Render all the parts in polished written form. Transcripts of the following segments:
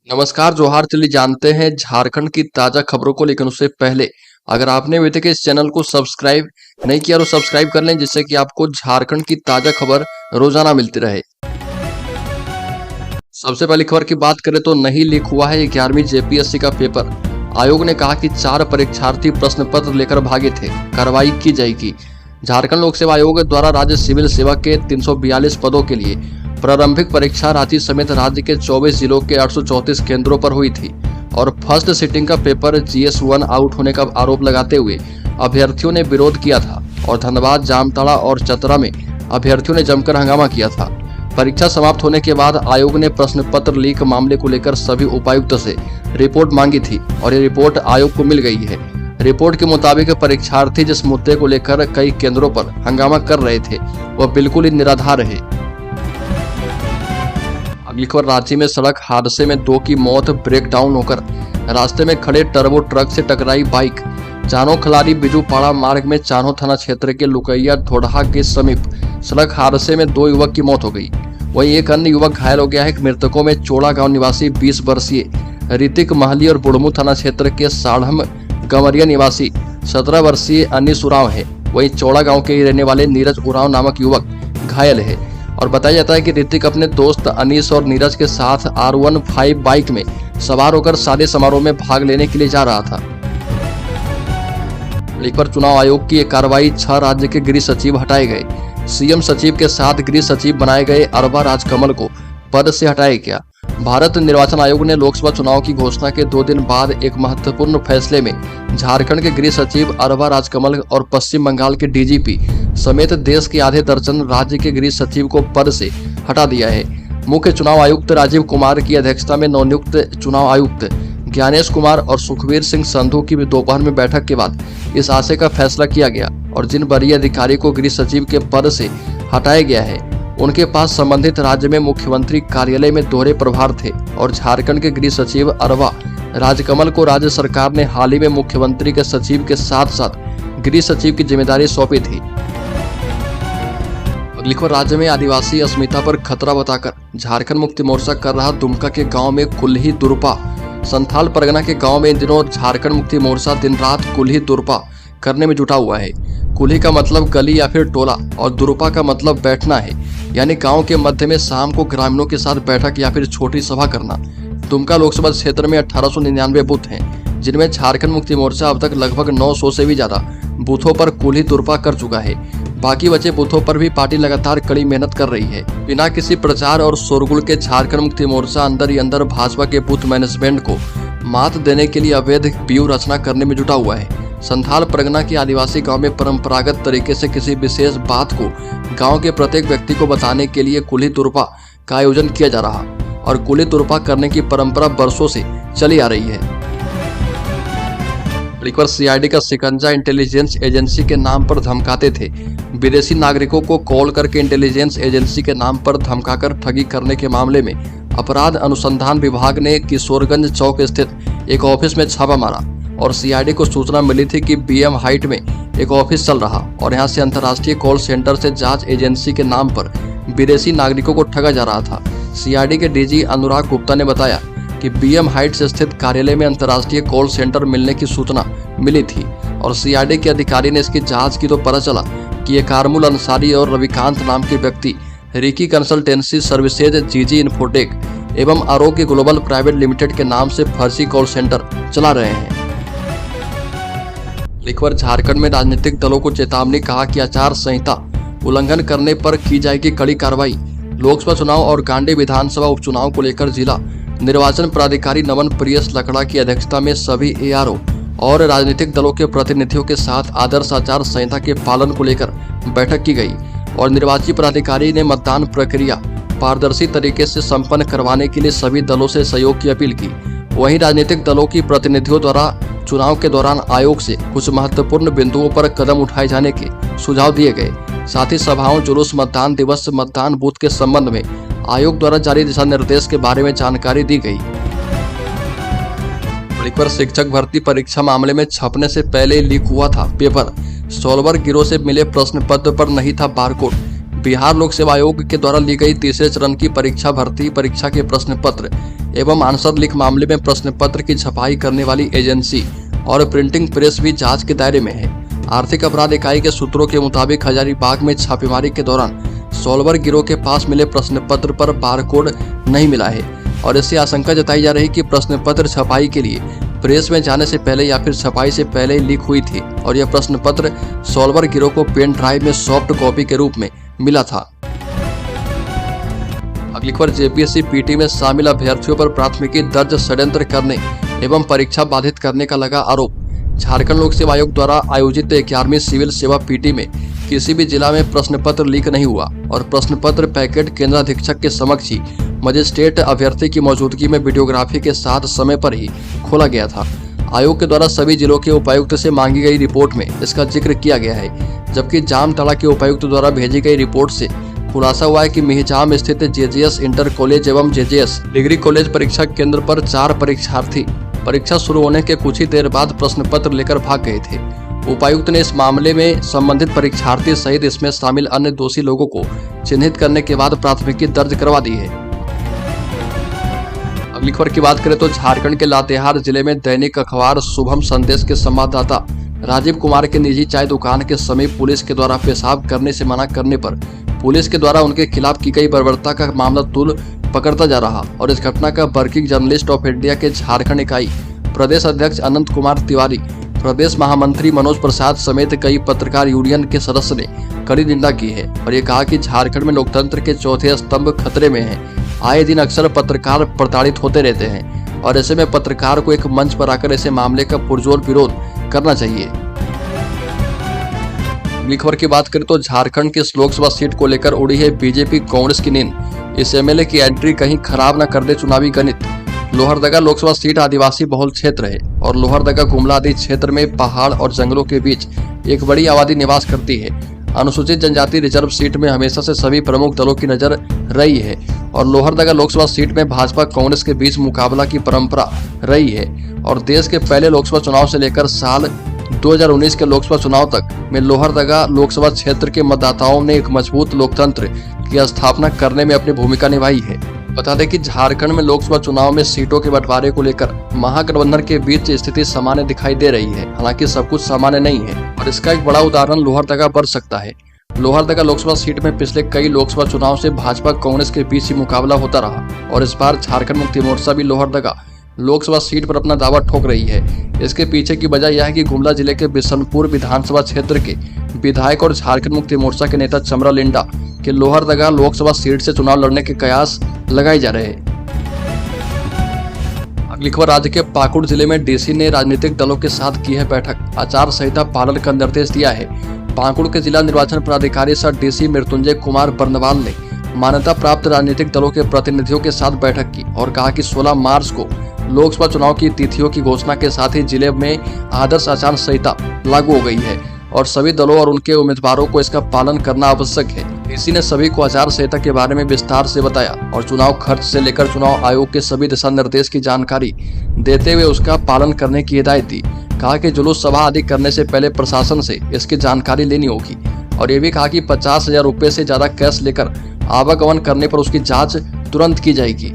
नमस्कार, जोहार। चलिए जानते हैं झारखंड की ताजा खबरों को। लेकिन उससे पहले अगर आपने अभी तक इस चैनल को सब्सक्राइब नहीं किया तो सब्सक्राइब कर लें, जिससे कि आपको झारखंड की ताजा खबर रोजाना मिलती रहे। सबसे पहली खबर की बात करें तो नहीं लीक हुआ है 11वीं जेपीएससी का पेपर। आयोग ने कहा कि 4 परीक्षार्थी प्रश्न पत्र लेकर भागे थे, कार्रवाई की जाएगी। झारखंड लोक सेवा आयोग द्वारा राज्य सिविल सेवा के 342 पदों के लिए प्रारंभिक परीक्षा रांची समेत राज्य के 24 जिलों के 834 केंद्रों पर हुई थी और फर्स्ट सिटिंग का पेपर GS1 आउट होने का आरोप लगाते हुए अभ्यर्थियों ने विरोध किया था और धनबाद, जामताड़ा और चतरा में अभ्यर्थियों ने जमकर हंगामा किया था। परीक्षा समाप्त होने के बाद आयोग ने प्रश्न पत्र लीक मामले को लेकर सभी उपायुक्त से रिपोर्ट मांगी थी और ये रिपोर्ट आयोग को मिल गई है। रिपोर्ट के मुताबिक परीक्षार्थी जिस मुद्दे को लेकर कई केंद्रों पर हंगामा कर रहे थे वह बिल्कुल ही निराधार है। अगली खबर, रांची में सड़क हादसे में 2 की मौत, ब्रेक डाउन होकर रास्ते में खड़े टर्बो ट्रक से टकराई बाइक। चानो खलारी बिजुपाड़ा मार्ग में चानो थाना क्षेत्र के लुकैया धोडहा के समीप सड़क हादसे में 2 युवक की मौत हो गई। वहीं एक अन्य युवक घायल हो गया है। मृतकों में चोड़ा गांव निवासी 20 वर्षीय ऋतिक महली और बुढ़मू थाना क्षेत्र के साढ़म गमरिया निवासी 17 वर्षीय अनिस उरांव है। वहीं चौड़ा गांव के रहने वाले नीरज उरांव नामक युवक घायल है और बताया जाता है कि ऋतिक अपने दोस्त अनीस और नीरज के साथ R15 बाइक में सवार होकर शादी समारोह में भाग लेने के लिए जा रहा था। पर चुनाव आयोग की एक कार्रवाई, 6 राज्य के गृह सचिव हटाए गए। सीएम सचिव के साथ गृह सचिव बनाए गए अरबा राजकमल को पद से हटाया गया। भारत निर्वाचन आयोग ने लोकसभा चुनाव की घोषणा के 2 दिन बाद एक महत्वपूर्ण फैसले में झारखंड के गृह सचिव अरबा राजकमल और पश्चिम बंगाल के DGP समेत देश के आधे दर्जन राज्य के गृह सचिव को पद से हटा दिया है। मुख्य चुनाव आयुक्त राजीव कुमार की अध्यक्षता में नवनियुक्त चुनाव आयुक्त ज्ञानेश कुमार और सुखबीर सिंह संधू की दोपहर में बैठक के बाद इस आशय का फैसला किया गया और जिन वरीय अधिकारी को गृह सचिव के पद से हटाया गया है उनके पास संबंधित राज्य में मुख्यमंत्री कार्यालय में दोहरे प्रभार थे और झारखंड के गृह सचिव अरबा राजकमल को राज्य सरकार ने हाल ही में मुख्यमंत्री के सचिव के साथ साथ गृह सचिव की जिम्मेदारी सौंपी थी। अगली खबर, राज्य में आदिवासी अस्मिता पर खतरा बताकर झारखंड मुक्ति मोर्चा कर रहा दुमका के गांव में कुल्ही दुरपा। संथाल परगना के गांव में इन दिनों झारखंड मुक्ति मोर्चा दिन रात कुल्ही दुरपा करने में जुटा हुआ है। कुल्ही का मतलब गली या फिर टोला और दुरपा का मतलब बैठना है, यानी गांव के मध्य में शाम को ग्रामीणों के साथ बैठक या फिर छोटी सभा करना। दुमका लोकसभा क्षेत्र में 1899 बूथ हैं, जिनमें झारखंड मुक्ति मोर्चा अब तक लगभग 900 से भी ज्यादा बूथों पर कुल्ही दुरपा कर चुका है। बाकी बचे बूथों पर भी पार्टी लगातार कड़ी मेहनत कर रही है। बिना किसी प्रचार और शोरगुल के झारखंड मुक्ति मोर्चा अंदर ही अंदर भाजपा के बूथ मैनेजमेंट को मात देने के लिए अवैध व्यूह रचना करने में जुटा हुआ है। संथाल परगना के आदिवासी गांव में परंपरागत तरीके से किसी विशेष बात को गांव के प्रत्येक व्यक्ति को बताने के लिए कुल्ही दुरपा का आयोजन किया जा रहा और कुल्ही दुरपा करने की परंपरा वर्षों से चली आ रही है। CID का शिकंजा इंटेलिजेंस एजेंसी के नाम पर धमकाते थे। विदेशी नागरिकों को कॉल करके इंटेलिजेंस एजेंसी के नाम पर धमकाकर ठगी करने के मामले में अपराध अनुसंधान विभाग ने किशोरगंज चौक स्थित एक ऑफिस में छापा मारा और CID को सूचना मिली थी कि BM हाइट में एक ऑफिस चल रहा और यहां से अंतर्राष्ट्रीय कॉल सेंटर से जांच एजेंसी के नाम पर विदेशी नागरिकों को ठगा जा रहा था। CID के DG अनुराग गुप्ता ने बताया कि BM हाइट से स्थित कार्यालय में अंतर्राष्ट्रीय कॉल सेंटर मिलने की सूचना मिली थी और CID के अधिकारी ने इसकी जांच की तो पता चला कि ये कारमुल अंसारी और रविकांत नाम के व्यक्ति Ricky consultancy services, GG infotech एवं आरोग्य ग्लोबल प्राइवेट लिमिटेड के नाम से फर्जी कॉल सेंटर चला रहे हैं। एक बार झारखंड में राजनीतिक दलों को चेतावनी, कहा कि आचार संहिता उल्लंघन करने पर की जाएगी कड़ी कार्रवाई। लोकसभा चुनाव और गांडी विधानसभा उपचुनाव को लेकर जिला निर्वाचन पदाधिकारी नमन प्रियस लकड़ा की अध्यक्षता में सभी ARO और राजनीतिक दलों के प्रतिनिधियों के साथ आदर्श आचार संहिता के पालन को लेकर बैठक की गई और निर्वाची पदाधिकारी ने मतदान प्रक्रिया पारदर्शी तरीके से संपन्न करवाने के लिए सभी दलों से सहयोग की अपील की। वहीं राजनीतिक दलों की प्रतिनिधियों द्वारा चुनाव के दौरान आयोग से कुछ महत्वपूर्ण बिंदुओं पर कदम उठाए जाने के सुझाव दिए गए। साथ ही सभाओं, जुलूस, मतदान दिवस, मतदान बूथ के संबंध में आयोग द्वारा जारी दिशा निर्देश के बारे में जानकारी दी गई। शिक्षक भर्ती परीक्षा मामले में छपने से पहले लीक हुआ था पेपर। सॉल्वर गिरोह से मिले प्रश्न पत्र पर नहीं था बारकोड। बिहार लोक सेवा आयोग के द्वारा ली गई तीसरे चरण की परीक्षा भर्ती परीक्षा के प्रश्न पत्र एवं आंसर लीक मामले में प्रश्न पत्र की छपाई करने वाली एजेंसी और प्रिंटिंग प्रेस भी जांच के दायरे में है। आर्थिक अपराध इकाई के सूत्रों के मुताबिक हजारीबाग में छापेमारी के दौरान सॉल्वर गिरोह के पास मिले प्रश्न पत्र पर बारकोड नहीं मिला है और इससे आशंका जताई जा रही कि प्रश्न पत्र छपाई के लिए प्रेस में जाने से पहले या फिर छपाई से पहले लीक हुई थी और यह प्रश्न पत्र सॉल्वर गिरोह को पेन ड्राइव में सॉफ्ट कॉपी के रूप में मिला था। अगली खबर, जेपीएससी पीटी में शामिल अभ्यर्थियों पर प्राथमिकी दर्ज षड्यंत्र करने एवं परीक्षा बाधित करने का लगा आरोप। झारखंड लोक सेवा आयोग द्वारा आयोजित 11वीं सिविल सेवा पीटी में किसी भी जिला में प्रश्न पत्र लीक नहीं हुआ और प्रश्न पत्र पैकेट केंद्राधीक्षक के समक्ष ही मजिस्ट्रेट अभ्यर्थी की मौजूदगी में वीडियोग्राफी के साथ समय पर ही खोला गया था। आयोग के द्वारा सभी जिलों के उपायुक्त से मांगी गई रिपोर्ट में इसका जिक्र किया गया है, जबकि जामताड़ा के उपायुक्त द्वारा भेजी गई रिपोर्ट से खुलासा हुआ है कि मेहजाम स्थित जेजेएस इंटर कॉलेज एवं जेजेएस डिग्री कॉलेज परीक्षा केंद्र पर 4 परीक्षार्थी परीक्षा शुरू होने के कुछ ही देर बाद प्रश्न पत्र लेकर भाग गए थे। उपायुक्त ने इस मामले में संबंधित परीक्षार्थी सहित इसमें शामिल अन्य दोषी लोगों को चिन्हित करने के बाद प्राथमिकी दर्ज करवा दी है। अगली खबर की बात करें तो झारखंड के लातेहार जिले में दैनिक अखबार शुभम संदेश के संवाददाता राजीव कुमार के निजी चाय दुकान के समीप पुलिस के द्वारा पेशाब करने से मना करने पर पुलिस के द्वारा उनके खिलाफ की गई बर्बरता का मामला तूल पकड़ता जा रहा और इस घटना का वर्किंग जर्नलिस्ट ऑफ इंडिया के झारखंड इकाई प्रदेश अध्यक्ष अनंत कुमार तिवारी, प्रदेश महामंत्री मनोज प्रसाद समेत कई पत्रकार यूनियन के सदस्य ने कड़ी निंदा की है और ये कहा कि झारखंड में लोकतंत्र के चौथे स्तंभ खतरे में है। आए दिन अक्सर पत्रकार प्रताड़ित होते रहते हैं और ऐसे में पत्रकार को एक मंच पर आकर ऐसे मामले का पुरजोर विरोध करना चाहिए। अगली खबर की बात करें तो झारखंड की इस लोकसभा सीट को लेकर उड़ी है बीजेपी कांग्रेस की नींद। इस एमएलए की एंट्री कहीं खराब न कर दे चुनावी गणित। लोहरदगा लोकसभा सीट आदिवासी बहुल क्षेत्र है और लोहरदगा गुमला आदि क्षेत्र में पहाड़ और जंगलों के बीच एक बड़ी आबादी निवास करती है। अनुसूचित जनजाति रिजर्व सीट में हमेशा से सभी प्रमुख दलों की नजर रही है और लोहरदगा लोकसभा सीट में भाजपा कांग्रेस के बीच मुकाबला की परंपरा रही है और देश के पहले लोकसभा चुनाव से लेकर साल 2019 के लोकसभा चुनाव तक में लोहरदगा लोकसभा क्षेत्र के मतदाताओं ने एक मजबूत लोकतंत्र की स्थापना करने में अपनी भूमिका निभाई है। बता दें कि झारखंड में लोकसभा चुनाव में सीटों के बंटवारे को लेकर महागठबंधन के बीच स्थिति सामान्य दिखाई दे रही है। हालांकि सब कुछ सामान्य नहीं है और इसका एक बड़ा उदाहरण लोहरदगा बन सकता है। लोहरदगा लोकसभा सीट में पिछले कई लोकसभा चुनाव से भाजपा कांग्रेस के बीच ही मुकाबला होता रहा और इस बार झारखंड मुक्ति मोर्चा भी लोहरदगा लोकसभा सीट पर अपना दावा ठोक रही है। इसके पीछे की वजह यह है कि गुमला जिले के बिशनपुर विधानसभा क्षेत्र के विधायक और झारखंड मुक्ति मोर्चा के नेता चमरा लिंडा के लोहरदगा लोकसभा सीट से चुनाव लड़ने के कयास लगाए जा रहे हैं। अगली खबर, राज्य के पाकुड़ जिले में डीसी ने राजनीतिक दलों के साथ की है बैठक, आचार संहिता पालन का निर्देश दिया है। पाकुड़ के जिला निर्वाचन पदाधिकारी सह डीसी मृत्युंजय कुमार बर्नवाल ने मान्यता प्राप्त राजनीतिक दलों के प्रतिनिधियों के साथ बैठक की और कहा कि 16 मार्च को लोकसभा चुनाव की तिथियों की घोषणा के साथ ही जिले में आदर्श आचार संहिता लागू हो गई है और सभी दलों और उनके उम्मीदवारों को इसका पालन करना आवश्यक है। डीसी ने सभी को आचार संहिता के बारे में विस्तार से बताया और चुनाव खर्च से लेकर चुनाव आयोग के सभी दिशा निर्देश की जानकारी देते हुए उसका पालन करने की हिदायत दी। कहा कि जुलूस सभा आदि करने से पहले प्रशासन से इसकी जानकारी लेनी होगी और ये भी कहा कि 50,000 रुपए से ज्यादा कैश लेकर आवागमन करने पर उसकी जांच तुरंत की जाएगी।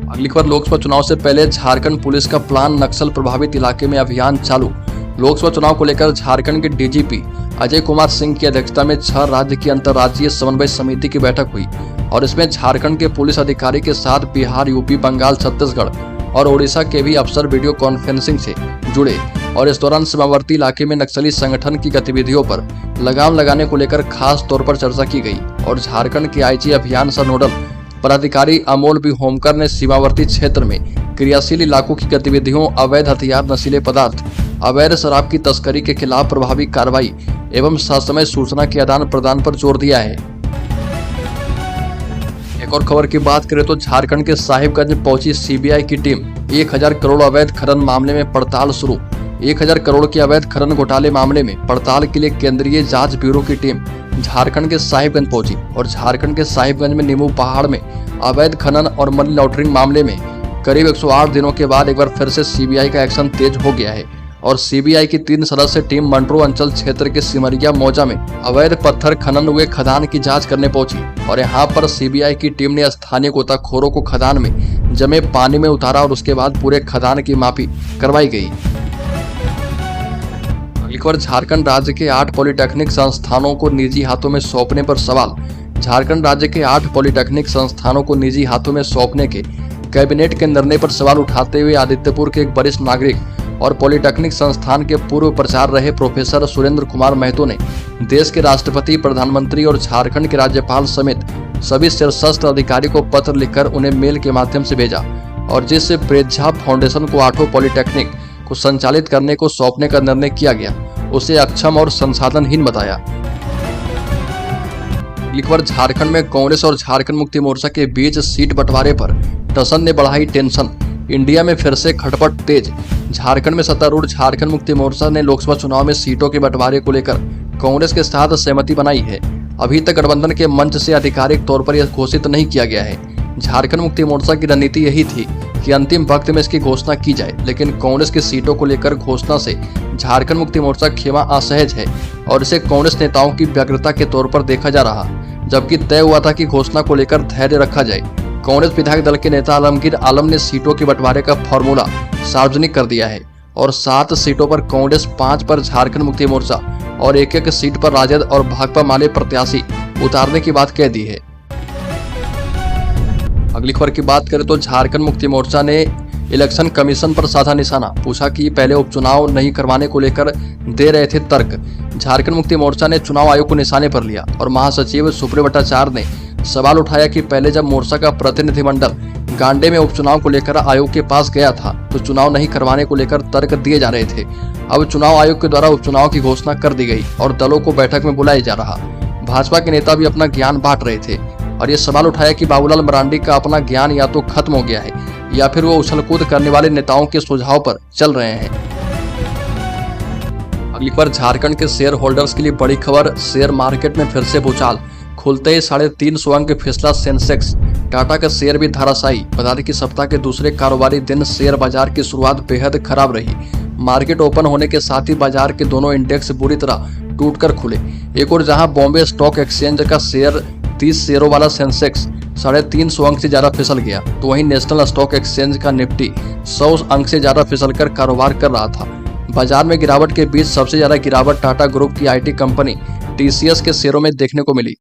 अगली खबर, लोकसभा चुनाव से पहले झारखंड पुलिस का प्लान, नक्सल प्रभावित इलाके में अभियान चालू। लोकसभा चुनाव को लेकर झारखंड के डीजीपी अजय कुमार सिंह की अध्यक्षता में 6 राज्य की अंतर्राज्यीय समन्वय समिति की बैठक हुई और इसमें झारखंड के पुलिस अधिकारी के साथ बिहार, यूपी, बंगाल, छत्तीसगढ़ और ओडिशा के भी अफसर वीडियो कॉन्फ्रेंसिंग से जुड़े और इस दौरान सीमावर्ती इलाके में नक्सली संगठन की गतिविधियों पर लगाम लगाने को लेकर खास तौर पर चर्चा की गई और झारखंड के आईजी अभियान सह नोडल पदाधिकारी अमोल बी होमकर ने सीमावर्ती क्षेत्र में क्रियाशील इलाकों की गतिविधियों, अवैध हथियार, नशीले पदार्थ, अवैध शराब की तस्करी के खिलाफ प्रभावी कार्रवाई एवं ससमय सूचना के आदान प्रदान पर जोर दिया है। एक और खबर की बात करें तो झारखंड के साहिबगंज पहुंची सीबीआई की टीम। 1000 करोड़ अवैध खनन मामले में पड़ताल शुरू। 1000 करोड़ के अवैध खनन घोटाले मामले में पड़ताल के लिए केंद्रीय जांच ब्यूरो की टीम झारखंड के साहिबगंज पहुंची और झारखंड के साहिबगंज में नींबू पहाड़ में अवैध खनन और मनी लॉन्ड्रिंग मामले में करीब 108 दिनों के बाद एक बार फिर से सीबीआई का एक्शन तेज हो गया है और सीबीआई की 3 सदस्य टीम मंडरो अंचल क्षेत्र के सिमरिया मौजा में अवैध पत्थर खनन हुए खदान की जांच करने पहुंची और यहां पर सीबीआई की टीम ने स्थानीय गोताखोरों को खदान में जमे पानी में उतारा और उसके बाद पूरे खदान की मापी करवाई गई। एक बार झारखंड राज्य के 8 पॉलिटेक्निक संस्थानों को निजी हाथों में सौंपने पर सवाल। झारखंड राज्य के 8 पॉलिटेक्निक संस्थानों को निजी हाथों में सौंपने के कैबिनेट के निर्णय पर सवाल उठाते हुए आदित्यपुर के एक वरिष्ठ नागरिक और पॉलिटेक्निक संस्थान के पूर्व प्राचार्य रहे प्रोफेसर सुरेंद्र कुमार महतो ने देश के राष्ट्रपति, प्रधानमंत्री और झारखंड के राज्यपाल समेत सभी शीर्षस्थ अधिकारियों को पत्र लिखकर उन्हें मेल के माध्यम से भेजा और जिससे प्रेझा फाउंडेशन को 8 पॉलिटेक्निक को संचालित करने को सौंपने का निर्णय किया गया, उसे अक्षम और संसाधनहीन बताया। एक बार झारखंड में कांग्रेस और झारखंड मुक्ति मोर्चा के बीच सीट बंटवारे पर टसन ने बढ़ाई टेंशन। इंडिया में फिर से खटपट तेज। झारखंड में सत्तारूढ़ झारखंड मुक्ति मोर्चा ने लोकसभा चुनाव में सीटों के बंटवारे को लेकर कांग्रेस के साथ सहमति बनाई है। अभी तक गठबंधन के मंच से आधिकारिक तौर पर यह घोषित नहीं किया गया है। झारखंड मुक्ति मोर्चा की रणनीति यही थी कि अंतिम वक्त में इसकी घोषणा की जाए, लेकिन कांग्रेस की सीटों को लेकर घोषणा से झारखंड मुक्ति मोर्चा खेमा असहज है और इसे कांग्रेस नेताओं की व्यग्रता के तौर पर देखा जा रहा, जबकि तय हुआ था कि घोषणा को लेकर धैर्य रखा जाए। कांग्रेस विधायक दल के नेता आलमगीर आलम ने सीटों के बंटवारे का फॉर्मूला सार्वजनिक कर दिया है और 7 सीटों पर कांग्रेस, 5 पर झारखंड मुक्ति मोर्चा और एक सीट पर राजद और भाकपा माले प्रत्याशी उतारने की बात कह दी है। अगली खबर की बात करें तो झारखंड मुक्ति मोर्चा ने इलेक्शन कमीशन पर साधा निशाना, पूछा कि पहले उपचुनाव नहीं करवाने को लेकर दे रहे थे तर्क। झारखंड मुक्ति मोर्चा ने चुनाव आयोग को निशाने पर लिया और महासचिव सुप्रियो भट्टाचार्य ने सवाल उठाया कि पहले जब मोर्चा का प्रतिनिधिमंडल गांडे में उपचुनाव को लेकर आयोग के पास गया था तो चुनाव नहीं करवाने को लेकर तर्क दिए जा रहे थे। अब चुनाव आयोग के द्वारा उपचुनाव की घोषणा कर दी गई और दलों को बैठक में बुलाया जा रहा। भाजपा के नेता भी अपना ज्ञान बांट रहे थे और ये सवाल उठाया कि बाबूलाल मरांडी का अपना ज्ञान या तो खत्म हो गया है या फिर वो उछलकूद करने वाले नेताओं के सुझाव पर चल रहे हैं। अगली खबर झारखंड के शेयर होल्डर्स के लिए बड़ी खबर। शेयर मार्केट में फिर से भूचाल, खुलते ही 350 अंक फिसला सेंसेक्स। टाटा का शेयर भी धराशायी। बता दें कि सप्ताह के दूसरे कारोबारी दिन शेयर बाजार की शुरुआत बेहद खराब रही। मार्केट ओपन होने के साथ ही बाजार के दोनों इंडेक्स बुरी तरह टूटकर खुले। एक और जहां बॉम्बे स्टॉक एक्सचेंज का शेयर 30 शेयरों वाला सेंसेक्स 350 अंक से ज्यादा फिसल गया, तो वहीं नेशनल स्टॉक एक्सचेंज का निफ्टी 100 अंक से ज्यादा फिसलकर कारोबार कर रहा था। बाजार में गिरावट के बीच सबसे ज्यादा गिरावट टाटा ग्रुप की आईटी कंपनी टीसीएस के शेयरों में देखने को मिली।